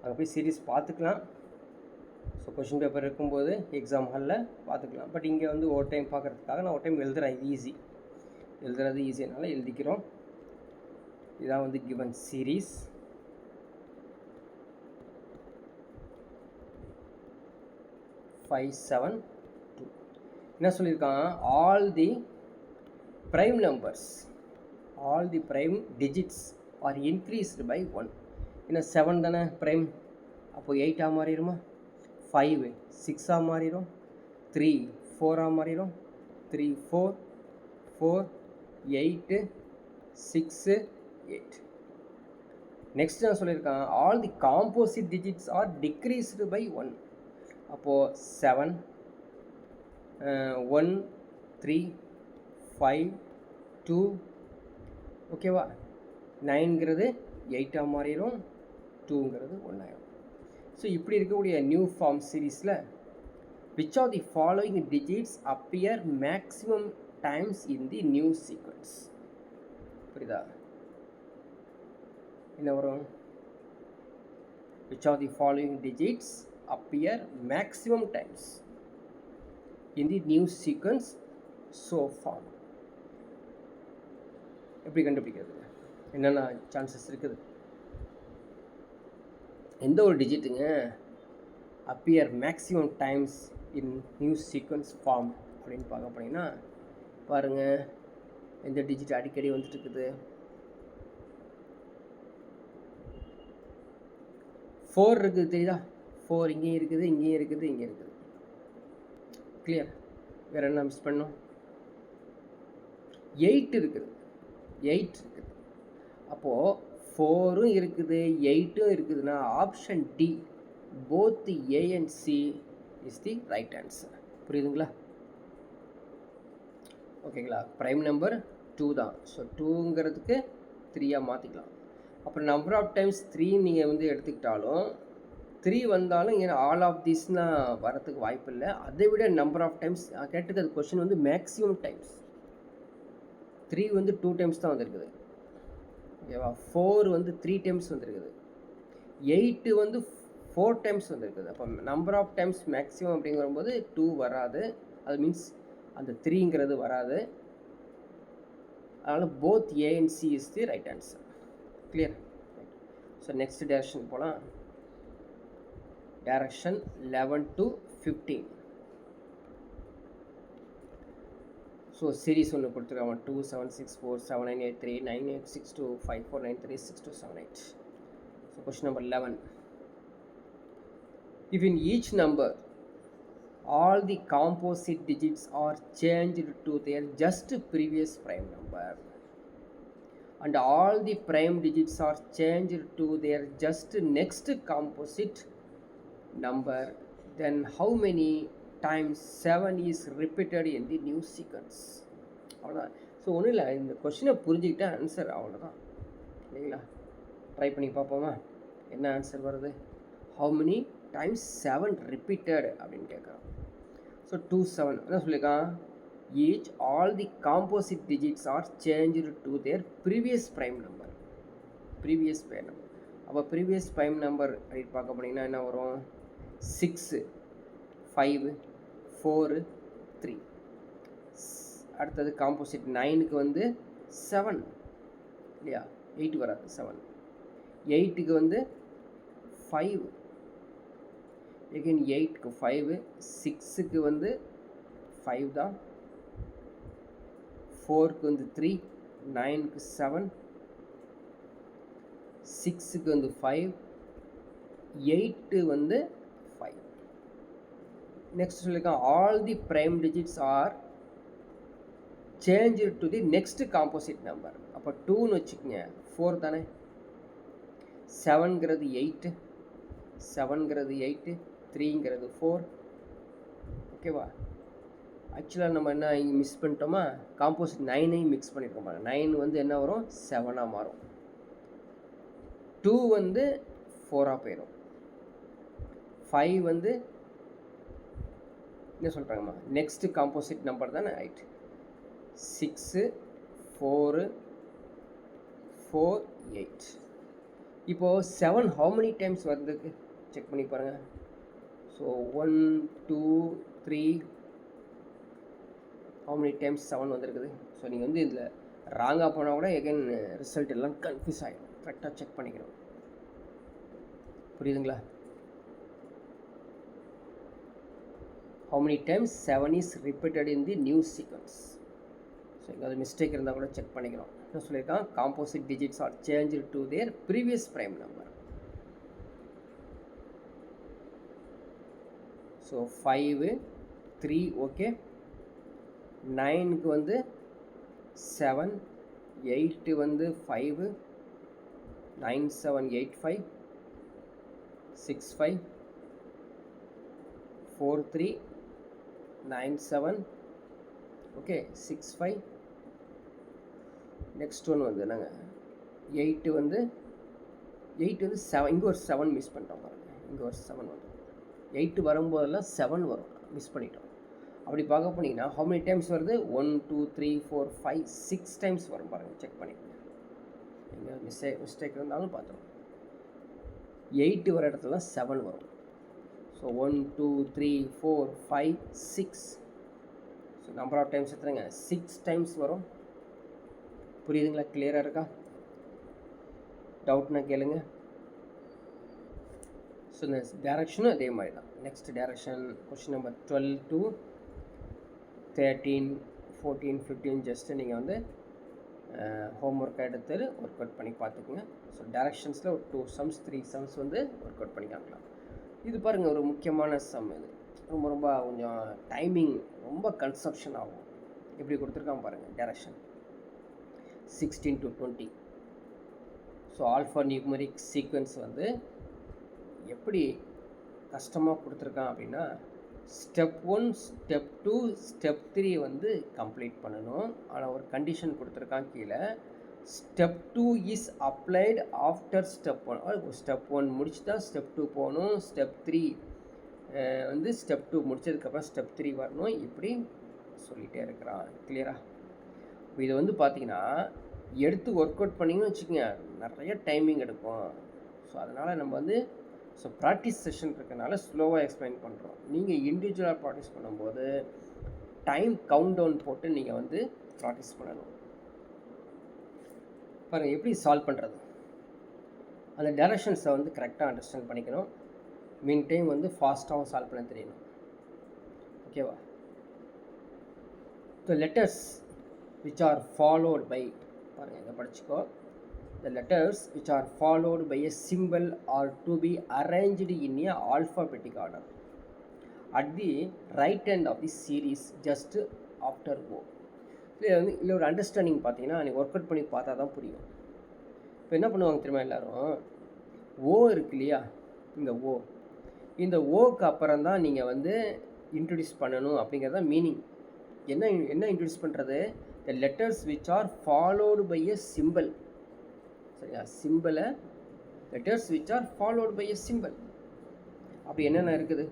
அங்கே போய் சீரீஸ் பார்த்துக்கலாம். ஸோ கொஷின் பேப்பர் இருக்கும்போது எக்ஸாம் ஹாலில் பார்த்துக்கலாம். பட் இங்கே வந்து ஒரு டைம் பார்க்குறதுக்காக நான் ஒரு டைம் எழுதுகிறேன். எழுதுறது ஈஸினால எழுதிக்கிறோம். இதான் வந்து given series. என்ன சொல்லியிருக்கான், all the prime numbers, all the prime digits are increased by 1. ஏன்னா 7 தானே ப்ரைம், அப்போது 8ஆக மாறிடுமா, 5 6ஆக மாறிடும், 3 4ஆக மாறிடும், 3 4 4 8 6 8. நெக்ஸ்ட் நான் சொல்லியிருக்கான், all the composite digits are decreased by 1. அப்போது 7 1 3 5 2, ஓகேவா, 9ங்கிறது 8ஆக மாறிடும், 2ங்கிறது 1 ஆகிடும். ஸோ இப்படி இருக்கக்கூடிய நியூ ஃபார்ம் சீரீஸில் which are the following digits appear maximum times in the new sequence. புரியுதா, என்ன வரும், which are the following digits appear maximum times in the new sequence so formed. எப்படி கண்டுபிடிக்கிறது, என்னென்ன சான்சஸ் இருக்குது, எந்த ஒரு டிஜிட்டுங்க appear maximum times in new sequence form அப்படின்னு பார்க்க போனீங்கன்னா பாருங்கள், எந்த டிஜிட் அடிக்கடி வந்துட்டு இருக்குது, 4 இருக்குது, தெரியுதா, 4 இங்கேயும் இருக்குது, இங்கேயும் இருக்குது, இங்கே இருக்குது. கிளியர். வேறு என்ன மிஸ் பண்ணோம், 8 இருக்குது, 8 இருக்குது. அப்போது 4ம் இருக்குது 8ம் இருக்குதுன்னா option D both A and C is the right answer. புரியுதுங்களா, ஓகேங்களா. ப்ரைம் நம்பர் 2 தான். ஸோ 2ங்கிறதுக்கு 3ஆக மாற்றிக்கலாம். அப்புறம் நம்பர் ஆஃப் டைம்ஸ் 3 நீங்கள் வந்து எடுத்துக்கிட்டாலும் 3 வந்தாலும் இங்கே ஆல் ஆஃப் தீஸ்னால் வரத்துக்கு வாய்ப்பு இல்லை. அதை விட நம்பர் ஆஃப் டைம்ஸ் கேட்டுக்கிறது கொஷின் வந்து மேக்ஸிமம் டைம்ஸ். 3 வந்து 2 டைம்ஸ் தான் வந்திருக்குது, ஓகேவா. 4 வந்து 3 டைம்ஸ் வந்திருக்குது, 8 வந்து 4 டைம்ஸ் வந்திருக்குது. அப்போ நம்பர் ஆஃப் டைம்ஸ் மேக்ஸிமம் அப்படிங்கும்போது 2 வராது, அது மீன்ஸ் அந்த 3ங்கிறது வராது. அதனால் both A and C is the right answer. Clear. So next direction போகலாம். Direction 11 to 15. ஸோ சீரீஸ் ஒன்று கொடுத்துருக்காங்க, 2 7 6 4 7 9 8 3 9 8 6 2 5 4 9 3 6 2 7 8. So question number 11. if in each number all the composite digits are changed to their just previous prime number and all the prime digits are changed to their just next composite number, then how many times 7 is repeated in the new sequence? அவ்வளோதான். ஸோ ஒன்றும் இல்லை, இந்த கொஷினை புரிஞ்சுக்கிட்ட ஆன்சர் அவ்வளோதான் இல்லைங்களா? ட்ரை பண்ணி பார்ப்போமா? என்ன ஆன்சர் வருது? ஹவு மெனி டைம்ஸ் 7 ரிப்பீட்டட் அப்படின்னு கேட்குறோம். ஸோ 2 7 என்ன சொல்லியிருக்கான்? each all the composite digits are changed to their previous prime number. previous prime number. அப்போ previous prime number அப்படின்னு பார்க்க போனீங்கன்னா என்ன வரும்? 6 5 4 3. அடுத்தது காம்போசிட் 9க்கு வந்து 7 இல்லையா? 8 வராது, 7. 8க்கு வந்து 5, again 8க்கு 5, 6க்கு வந்து 5 தான், 4க்கு வந்து 3, 9க்கு 7, 6க்கு வந்து 5, 8 வந்து 5. நெக்ஸ்ட் சொல்லியிருக்கான் all the prime digits are change to the next composite number. அப்போ 2ன்னு வச்சுக்கோங்க, 4 தானே. 7ங்கிறது 8, 7ங்கிறது 8, 3ங்கிறது 4. ஓகேவா? ஆக்சுவலாக நம்ம என்ன இங்கே மிஸ் பண்ணிட்டோமா? காம்போசிட் 9ஐயும் மிக்ஸ் பண்ணியிருக்கோமா? 9 வந்து என்ன வரும்? 7ஆக மாறும். 2 வந்து 4ஆக போயிடும். 5 வந்து என்ன சொல்கிறாங்கம்மா? நெக்ஸ்ட்டு காம்போசிட் நம்பர் தானே. ரைட். 6 4 4 8. இப்போது 7 how many டைம்ஸ் வருதுக்கு செக் பண்ணி பாருங்கள். ஸோ 1 2 3 how many டைம்ஸ் 7 வந்துருக்குது. ஸோ நீங்கள் வந்து இதில் ராங்காக போனால் கூட எகைன் ரிசல்ட் எல்லாம் கன்ஃபியூஸ் ஆகிடும். கரெக்டாக செக் பண்ணிக்கணும். புரியுதுங்களா? how many times 7 is repeated in the new sequence. So எங்கேயாவது மிஸ்டேக் இருந்தால் கூட செக் பண்ணிக்கிறோம். என்ன சொல்லியிருக்கான்? Composite digits are change to their previous prime number. So 5 3 okay. 9க்கு வந்து 7, 8 வந்து 5, 9 7 8 5, 6 5, 4 3, 9 7 ஓகே 6 5. நெக்ஸ்ட் ஒன் வந்து நாங்கள் 8 வந்து 7, இங்கே ஒரு 7 மிஸ் பண்ணிட்டோம் பாருங்கள். இங்கே ஒரு 7 வரும். 8 வரும்போதெல்லாம் 7 வரும், மிஸ் பண்ணிட்டோம். அப்படி பார்க்க போனீங்கன்னா how many டைம்ஸ் வருது? 1 2 3 4 5 6 டைம்ஸ் வரும் பாருங்கள். செக் பண்ணிக்கோங்க. எங்கே மிஸ்டேக் இருந்தாலும் பார்த்துருவோம். 8 வர இடத்துல 7 வரும். So 1 2 3 4 5 6. So number of times எத்தனைங்க? 6 டைம்ஸ் வரும். புரியுதுங்களா? கிளியராக இருக்கா? டவுட்னா கேளுங்க. ஸோ இந்த டேரக்ஷனும் அதே மாதிரி தான். Next direction question number 12 to 13 14 15 just நீங்கள் வந்து ஹோம் ஒர்க் எடுத்து ஒர்க் அவுட் பண்ணி பார்த்துக்குங்க. ஸோ டேரக்ஷன்ஸில் ஒரு 2 sums 3 sums வந்து ஒர்க் அவுட் பண்ணி காட்டலாம். இது பாருங்கள், ஒரு முக்கியமான சம். இது ரொம்ப கொஞ்சம் டைமிங் ரொம்ப கன்சப்ஷன் ஆகும். எப்படி கொடுத்துருக்கான் பாருங்கள். Direction 16 to 20. So alpha numeric sequence வந்து எப்படி கஷ்டமாக கொடுத்துருக்கான் அப்படின்னா, ஸ்டெப் 1 ஸ்டெப் 2 ஸ்டெப் 3 வந்து கம்ப்ளீட் பண்ணணும். ஆனால் ஒரு கண்டிஷன் கொடுத்துருக்கான் கீழே. Step 2 is applied after step 1. Step 1 முடிச்சு தான் ஸ்டெப் 2 போகணும். ஸ்டெப் 3 வந்து ஸ்டெப் 2 முடிச்சதுக்கப்புறம் ஸ்டெப் 3 வரணும். இப்படி சொல்லிகிட்டே இருக்கிறான். கிளியரா? இதை வந்து பார்த்தீங்கன்னா எடுத்து ஒர்க் அவுட் பண்ணிங்கன்னு வச்சுக்கோங்க, நிறைய டைமிங் எடுக்கும். ஸோ அதனால் நம்ம வந்து ப்ராக்டிஸ் செஷன் இருக்கனால ஸ்லோவாக எக்ஸ்பிளைன் பண்ணுறோம். நீங்கள் இண்டிவிஜுவலாக ப்ராக்டிஸ் பண்ணும்போது டைம் கவுண்ட் டவுன் போட்டு நீங்கள் வந்து ப்ராக்டிஸ் பண்ணணும். பாருங்கள் எப்படி சால்வ் பண்ணுறது. அந்த டைரக்ஷன்ஸை வந்து கரெக்டாக அண்டர்ஸ்டாண்ட் பண்ணிக்கணும். மீன் டைம் வந்து ஃபாஸ்ட்டாகவும் சால்வ் பண்ண தெரியணும். ஓகேவா? So letters which are followed by, பாருங்கள் இதை படிச்சுக்கோ. the letters which are followed by a symbol are to be arranged in a alphabetic order at the right end of the series just after O. இதில் ஒரு அண்டர்ஸ்டாண்டிங் பார்த்தீங்கன்னா நீங்கள் ஒர்க் அவுட் பண்ணி பார்த்தா தான் புரியும். இப்போ என்ன பண்ணுவாங்க தெரியுமா எல்லோரும், ஓ இருக்கு இல்லையா, இந்த ஓக்கு அப்புறம் தான் நீங்கள் வந்து இன்ட்ரடியூஸ் பண்ணணும் அப்படிங்கிறது தான் மீனிங். என்ன இன்ட்ரடியூஸ் பண்ணுறது, the letters which are followed by a symbol. சரியா, சிம்பிளை letters which are followed by a symbol. அப்படி என்னென்ன இருக்குது,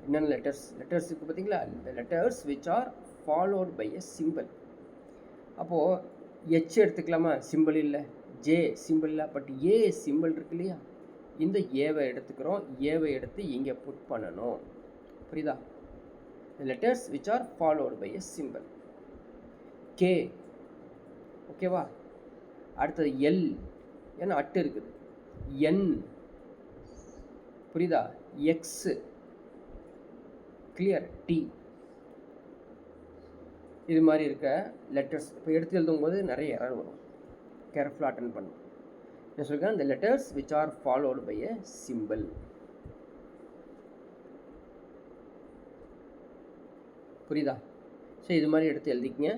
என்னென்ன லெட்டர்ஸ் இருக்குது பார்த்தீங்களா, இந்த letters which are followed by a symbol. அப்போது ஹெச் எடுத்துக்கலாமா, சிம்பிள் இல்லை, ஜே சிம்பிள் இல்லை, பட் ஏ சிம்பிள் இருக்கு இல்லையா, இந்த ஏவை எடுத்துக்கிறோம், ஏவை எடுத்து இங்கே புட் பண்ணணும். புரியுதா, letters which are followed by a symbol. K ஓகேவா, அடுத்தது எல், ஏன்னா அட்டு இருக்குது, என் புரியுதா, எக்ஸ் கிளியர், டி, இது மாதிரி இருக்க லெட்டர்ஸ் இப்போ எடுத்து எழுதும் போது நிறைய எரர் வரும், கேர்ஃபுல்லாக அட்டன் பண்ணும். என்ன சொல்கிறேன், இந்த letters which are followed by a symbol. புரியுதா, சரி இது மாதிரி எடுத்து எழுதிக்கங்க.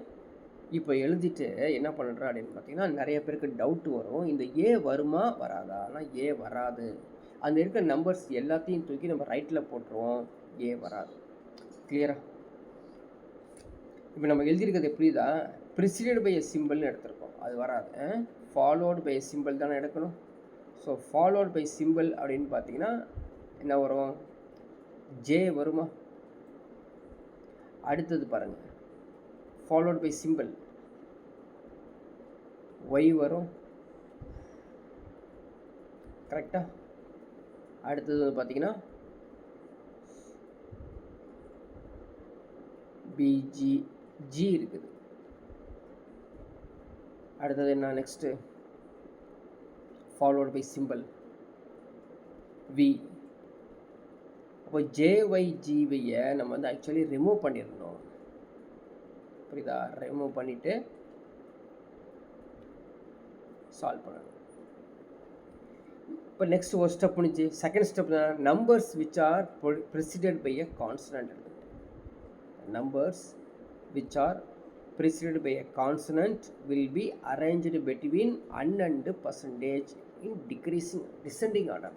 இப்போ எழுதிட்டு என்ன பண்ணுறேன் அப்படின்னு பார்த்தீங்கன்னா, நிறைய பேருக்கு டவுட் வரும், இந்த ஏ வருமா வராதா. ஆனால் ஏ வராது, அந்த இருக்கிற நம்பர்ஸ் எல்லாத்தையும் தூக்கி நம்ம ரைட்டில் போட்டுருவோம், ஏ வராது. கிளியரா, இப்போ நம்ம எழுதியிருக்கிறது எப்படிதா, ப்ரிசிடட் பை எ சிம்பிள்னு எடுத்திருக்கோம், அது வராது. ஃபாலோடு பை சிம்பிள் தானே எடுக்கணும். ஸோ ஃபாலோடு பை சிம்பிள் அப்படின்னு பார்த்தீங்கன்னா என்ன வரும், ஜே வருமா. அடுத்தது பாருங்கள், ஃபாலோடு பை சிம்பிள் ஒய் வரும், கரெக்டாக. அடுத்தது வந்து பார்த்தீங்கன்னா பிஜி, ஜி இருக்குது. அடுத்தது என்ன, next followed by symbol V. அப்போ ஜேஒய் ஜிவையை நம்ம வந்து ஆக்சுவலி ரிமூவ் பண்ணிடணும். புரியுதா, ரிமூவ் பண்ணிவிட்டு சால்வ் பண்ணணும். இப்போ நெக்ஸ்ட் ஒரு ஸ்டெப் முடிஞ்சு, செகண்ட் ஸ்டெப் தான் numbers which are preceded by a constant. Numbers which are preceded by a consonant will be arranged between un and percentage in descending order.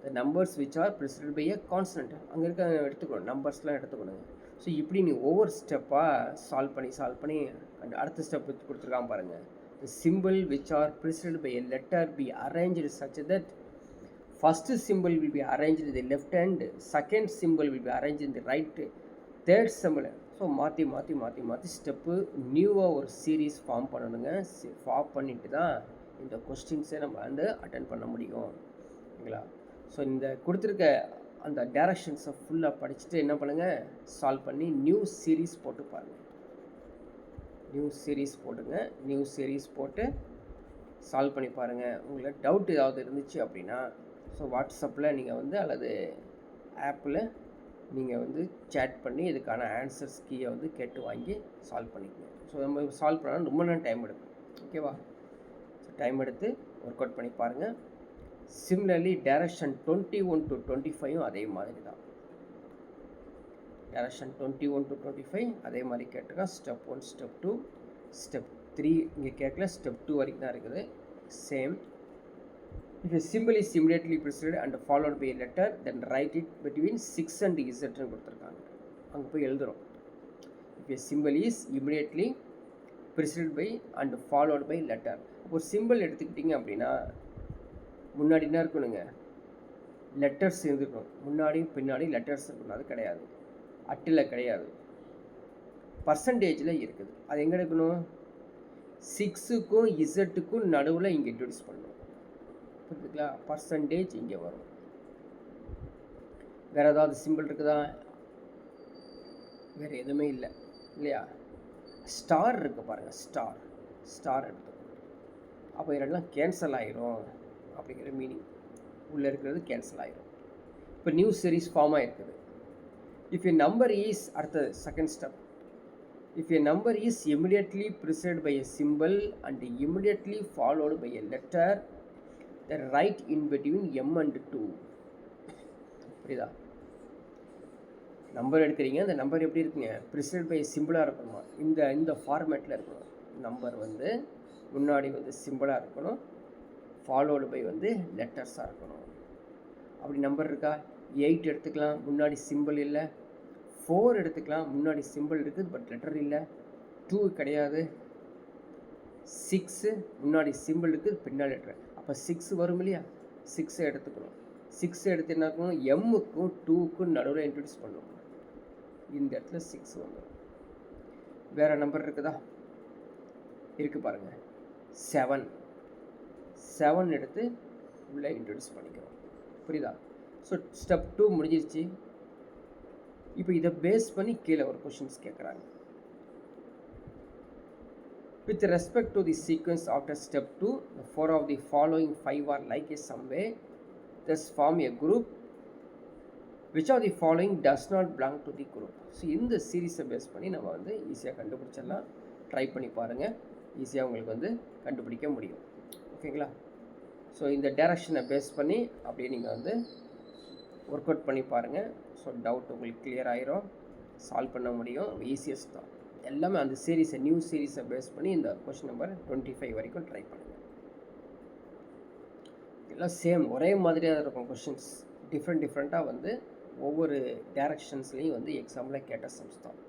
The numbers which are preceded by a consonant, அங்கே இருக்க எடுத்துக்கணும், நம்பர்ஸ்லாம் எடுத்துக்கணுங்க. ஸோ இப்படி நீ ஒவ்வொரு ஸ்டெப்பாக சால்வ் பண்ணி அடுத்த ஸ்டெப் கொடுத்துருக்காம பாருங்கள். The symbol which are preceded by a letter be arranged such that first symbol will be arranged in the left hand, second symbol will be arranged in the right, third simple. So மாற்றி ஸ்டெப்பு நியூவாக ஒரு சீரீஸ் ஃபார்ம் பண்ணணுங்க. ஃபார்ம் பண்ணிட்டு தான் இந்த கொஸ்டின்ஸை நம்ம வந்து அட்டன் பண்ண முடியும், ஓகேங்களா. ஸோ இந்த கொடுத்துருக்க அந்த டைரக்ஷன்ஸை ஃபுல்லாக படிச்சுட்டு என்ன பண்ணுங்கள், சால்வ் பண்ணி நியூ சீரீஸ் போட்டு பாருங்கள். நியூ சீரீஸ் போட்டு சால்வ் பண்ணி பாருங்கள். உங்களுக்கு டவுட் ஏதாவது இருந்துச்சு அப்படின்னா ஸோ வாட்ஸ்அப்பில் நீங்கள் வந்து அல்லது ஆப்பில் நீங்கள் வந்து சேட் பண்ணி இதுக்கான ஆன்சர்ஸ் கீயை வந்து கேட்டு வாங்கி சால்வ் பண்ணிக்கோங்க. ஸோ நம்ம சால்வ் பண்ணால் ரொம்ப நேரம் டைம் எடுக்கும், ஓகேவா. ஸோ டைம் எடுத்து ஒர்க் அவுட் பண்ணி பாருங்கள். சிமிலர்லி டைரக்ஷன் 21 to 25 அதே மாதிரி தான். டைரக்ஷன் 21 to 25 அதே மாதிரி கேட்டிருக்கேன். ஸ்டெப் 1, ஸ்டெப் 2, ஸ்டெப் 3 இங்கே கேட்கல, ஸ்டெப் 2 வரைக்கும் தான் இருக்குது. Same. If a symbol is immediately preceded and followed by a letter, then write it between 6 and Z ன்னு கொடுத்துருக்காங்க, அங்கே போய் எழுதுகிறோம். If a symbol is immediately preceded by and followed by letter, ஒரு சிம்பிள் எடுத்துக்கிட்டிங்க அப்படின்னா முன்னாடி என்ன இருக்கணுங்க, லெட்டர்ஸ் இருந்துக்கணும். முன்னாடி பின்னாடி லெட்டர்ஸ் இருக்கணும். அது கிடையாது, அட்டில் கிடையாது, பர்சன்டேஜில் இருக்குது. அது எங்கே எடுக்கணும், 6க்கும் இசட்டுக்கும் நடுவில் இங்கே இன்ட்ரடியூஸ் பண்ணணும். புரியுதுங்களா, பர்சன்டேஜ் இங்கே வரும். வேறு ஏதாவது சிம்பிள் இருக்குதா, வேறு எதுவுமே இல்லை இல்லையா. ஸ்டார் இருக்குது பாருங்கள், ஸ்டார் எடுத்துக்கணும். அப்போ இதெல்லாம் கேன்சல் ஆகிரும் அப்படிங்கிற மீனிங், உள்ளே இருக்கிறது கேன்சல் ஆகிரும். இப்போ நியூ சீரீஸ் ஃபார்ம் ஆகிருக்குது. இஃப் எ நம்பர் ஈஸ் அடுத்தது second step. If a number is immediately preceded by a symbol and immediately followed by a letter, then write in between m and 2. புரியுதா? நம்பர் எடுக்கிறீங்க, அந்த நம்பர் எப்படி இருக்குங்க, ப்ரிசைட் பை சிம்பிளாக இருக்கணுமா, இந்த ஃபார்மேட்டில் இருக்கணும். நம்பர் வந்து முன்னாடி வந்து சிம்பிளாக இருக்கணும், ஃபாலோடு பை வந்து லெட்டர்ஸாக இருக்கணும். அப்படி நம்பர் இருக்கா? 8 எடுத்துக்கலாம், முன்னாடி சிம்பிள் இல்லை. 4 எடுத்துக்கலாம், முன்னாடி சிம்பிள் இருக்குது பட் லெட்டர் இல்லை. 2 கிடையாது. 6 முன்னாடி சிம்பிள் இருக்குது, பின்னாடி லெட்டர். அப்போ 6 வரும் இல்லையா? 6 எடுத்துக்கணும். 6 எடுத்து என்ன இருக்கணும், எம்முக்கும் 2க்கும் நடுவில் இன்ட்ரடியூஸ் பண்ணணும். இந்த இடத்துல 6 வந்துடும். வேறு நம்பர் இருக்குதா? இருக்குது பாருங்கள், 7 எடுத்து உள்ளே இன்ட்ரடியூஸ் பண்ணிக்கிறோம். புரியுதா? ஸோ ஸ்டெப் 2 முடிஞ்சிருச்சு. இப்போ இதை பேஸ் பண்ணி கீழே ஒரு கொஷின்ஸ் கேட்குறாங்க. With respect to the sequence after step 2, the 4 of the following 5 are like a some way, thus form a group. Which of the following does not belong to the group? So இந்த சீரீஸை பேஸ் பண்ணி நம்ம வந்து ஈஸியாக கண்டுபிடிச்சிடலாம். ட்ரை பண்ணி பாருங்கள், ஈஸியாக உங்களுக்கு வந்து கண்டுபிடிக்க முடியும். ஓகேங்களா? ஸோ இந்த டைரக்ஷனை பேஸ் பண்ணி அப்படியே நீங்கள் வந்து ஒர்க் அவுட் பண்ணி பாருங்கள். ஸோ டவுட் உங்களுக்கு கிளியர் ஆகிரும், சால்வ் பண்ண முடியும். ஈஸியஸ்ட் தான் எல்லாமே. அந்த சீரீஸை நியூ சீரீஸை பேஸ் பண்ணி இந்த கொஷின் நம்பர் 25 வரைக்கும் ட்ரை பண்ணுங்கள். எல்லாம் சேம் ஒரே மாதிரியாக இருக்கும் கொஷின்ஸ், டிஃப்ரெண்ட்டாக வந்து ஒவ்வொரு டைரக்ஷன்ஸ்லேயும் வந்து எக்ஸாம்பிள் கேட்ட சம்ஸ் தான்.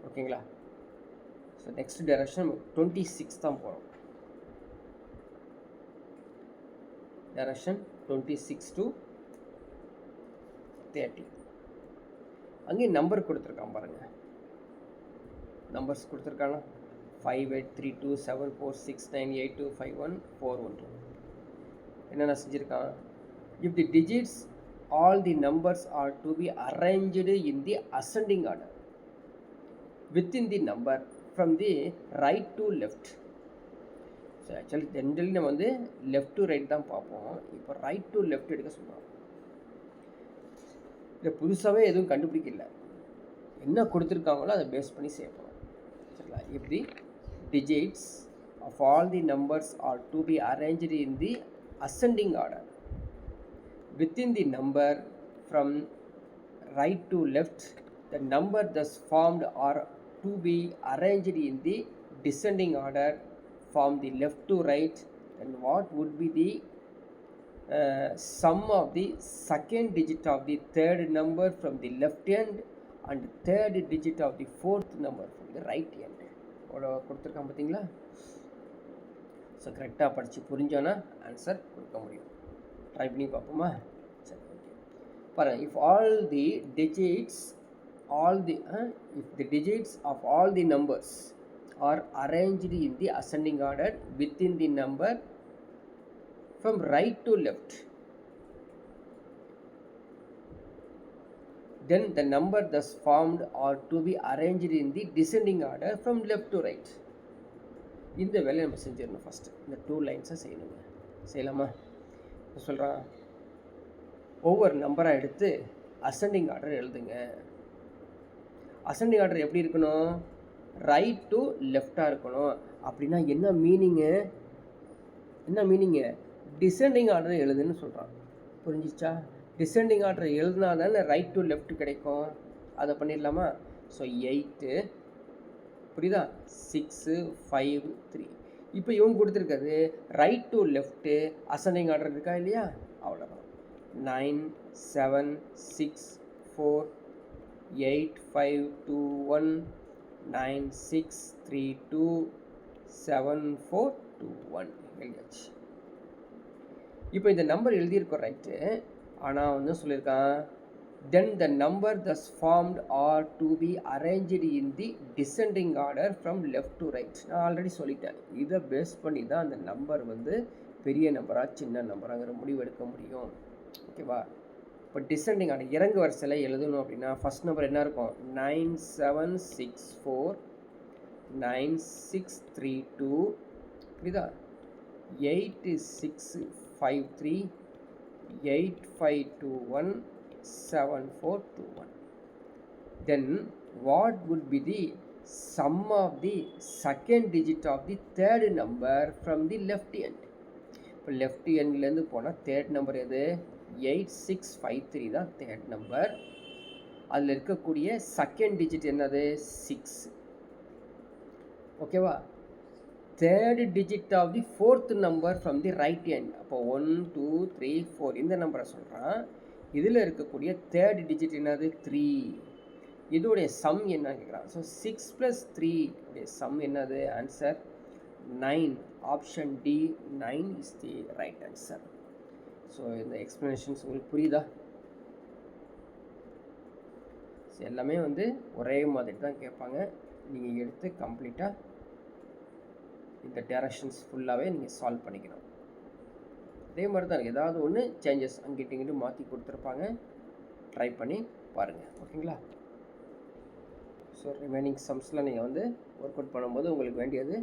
ஓகேங்களா? ஸோ நெக்ஸ்ட் டைரக்ஷன் 26 தான் போகிறோம். Direction 26 to 30. அங்கேயும் நம்பர் கொடுத்துருக்கான் பாருங்கள். நம்பர்ஸ் கொடுத்துருக்காங்க 5 8 3 2 7 4 6 9 8 2 5 1 4 1 2. என்னென்ன செஞ்சுருக்கான்? If the digits all the numbers are to be arranged in the ascending order within the number from the right to left. So actually generally நம்ம வந்து லெஃப்ட் டு ரைட் தான் பார்ப்போம். இப்போ ரைட் டு லெஃப்ட் எடுக்க சொல்கிறோம். இதை புதுசாகவே எதுவும் கண்டுபிடிக்கல, என்ன கொடுத்துருக்காங்களோ அதை பேஸ் பண்ணி சேர்ப்போம். சரிங்களா? If the digits of all the numbers are to be arranged in the ascending order within the number from right to left, the number thus formed are to be arranged in the descending order from the left to right. Then what would be the sum of the second digit of the third number from the left end and third digit of the fourth number from the right end? அவ்வளோ கொடுத்துருக்கான் பார்த்தீங்களா? ஸோ கரெக்டாக படித்து புரிஞ்சோன்னா ஆன்சர் கொடுக்க முடியும். ட்ரை பண்ணி பார்ப்போமா? சரி, ஓகே. பாருங்கள், if the digits of all the numbers are arranged in the ascending order within the number from right to left, then the number thus formed are to be arranged in the descending order from left to right. இந்த வேலையை நம்ம செஞ்சிடணும். ஃபஸ்ட்டு இந்த 2 லைன்ஸை செய்யணுங்க. செய்யலாமா? சொல்கிறான், ஒவ்வொரு நம்பராக எடுத்து அசெண்டிங் ஆர்டர் எழுதுங்க. அசெண்டிங் ஆர்டர் எப்படி இருக்கணும்? ரைட் டு லெஃப்டாக இருக்கணும். அப்படின்னா என்ன மீனிங்கு? டிசெண்டிங் ஆர்டர் எழுதுன்னு சொல்கிறான். புரிஞ்சிச்சா? டிசெண்டிங் ஆர்டர் எழுதுனா தானே ரைட் டு லெஃப்ட் கிடைக்கும். அதை பண்ணிடலாமா? ஸோ 8, புரியுதா? 6 5 3. இப்போ இவங்க கொடுத்துருக்காது right to left ascending order இருக்கா இல்லையா? அவ்வளோதான். 9 7 6 4 8 5 2 1 9 6 3 2 7 4 2 1 எழுதியாச்சு. இப்போ இந்த நம்பர் எழுதியிருக்கோம் ரைட்டு. ஆனால் வந்து சொல்லியிருக்கான், then the number thus formed are to be arranged in the descending order from left to right. நான் ஆல்ரெடி சொல்லிட்டேன், இதை பேஸ் பண்ணி தான் அந்த நம்பர் வந்து பெரிய நம்பராக சின்ன நம்பராங்கிற முடிவு எடுக்க முடியும். ஓகேவா? இப்போ டிசெண்டிங் ஆர்டர் இறங்கு வரிசையில் எழுதணும் அப்படின்னா ஃபஸ்ட் நம்பர் என்ன இருக்கும்? 9 7 6 4 9 6 3 2, புரியுதா? 8 6 5 3 8 5 2 1 7 4 2 1. Then what would be the sum of the second digit of the third number from the left end. இப்போ லெஃப்ட் எண்ட்லேருந்து போனால் தேர்ட் நம்பர் எது? 8653 தான் தேர்ட் நம்பர். அதில் இருக்கக்கூடிய செகண்ட் டிஜிட் என்னது? 6. ஓகேவா? Third digit of the fourth number from the right end. அப்போ 1 2 3 4 இந்த நம்பரை சொல்கிறான். இதில் இருக்கக்கூடிய தேர்ட் டிஜிட் என்னது? 3. இதோடைய சம் என்ன கேட்குறான். ஸோ 6 + 3 உடைய சம் என்னது? Answer 9. Option D 9 is the right answer. So இந்த எக்ஸ்ப்ளனேஷன்ஸ் உங்களுக்கு புரியுதா? ஸோ எல்லாமே வந்து ஒரே மாதிரி தான் கேட்பாங்க. நீங்கள் எடுத்து கம்ப்ளீட்டாக இந்த டேரக்ஷன்ஸ் ஃபுல்லாகவே நீங்கள் சால்வ் பண்ணிக்கணும். அதே மாதிரி தான் ஏதாவது ஒன்று சேஞ்சஸ் அங்கிட்டு இங்கிட்டு மாற்றி கொடுத்துருப்பாங்க. ட்ரை பண்ணி பாருங்கள். ஓகேங்களா? ஸோ ரிமைனிங் சம்ஸ்லாம் நீங்கள் வந்து ஒர்க் அவுட் பண்ணும்போது உங்களுக்கு வேண்டியது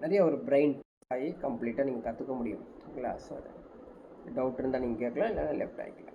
நிறைய ஒரு பிரெயின் ஆகி கம்ப்ளீட்டாக நீங்கள் கற்றுக்க முடியும். ஓகேங்களா? ஸோ டவுட் இருந்தால் நீங்கள் கேட்கலாம், இல்லைன்னா லெஃப்ட் ஆகிக்கலாம்.